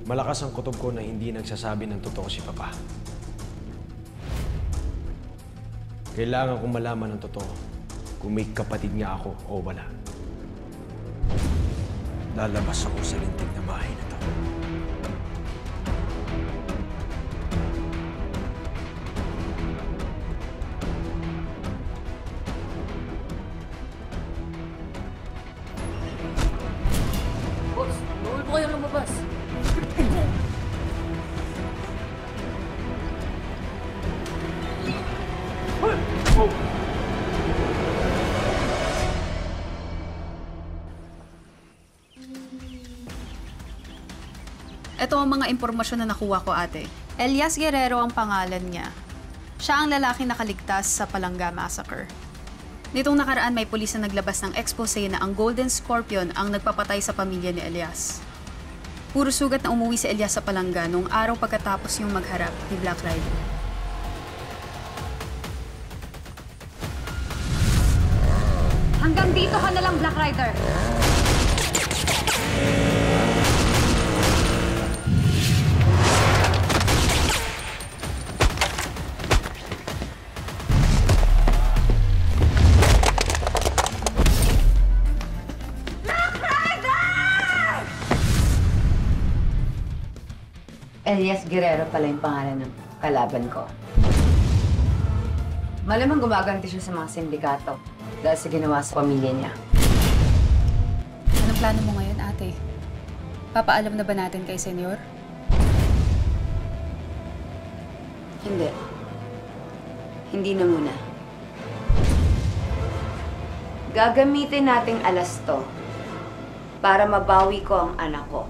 Malakas ang kutob ko na hindi nagsasabi ng totoo si Papa. Kailangan kong malaman ng totoo kung may kapatid nga ako o wala. Lalabas ako sa lintik na bahay na to. Boss, bawal po kayong lumabas. Ito ang mga impormasyon na nakuha ko, ate. Elias Guerrero ang pangalan niya. Siya ang lalaki nakaligtas sa Palangga Massacre. Nitong nakaraan may pulis na naglabas ng expose na ang Golden Scorpion ang nagpapatay sa pamilya ni Elias. Puro sugat na umuwi si Elias sa Palangga noong araw pagkatapos yung magharap ni Black Rider. Hanggang dito ka na lang, Black Rider! Elias Guerrero pala yung pangalan ng kalaban ko. Malamang gumaganti siya sa mga sindikato dahil sa ginawa sa pamilya niya. Anong plano mo ngayon, ate? Papaalam na ba natin kay Senyor? Hindi. Hindi na muna. Gagamitin nating alas to para mabawi ko ang anak ko.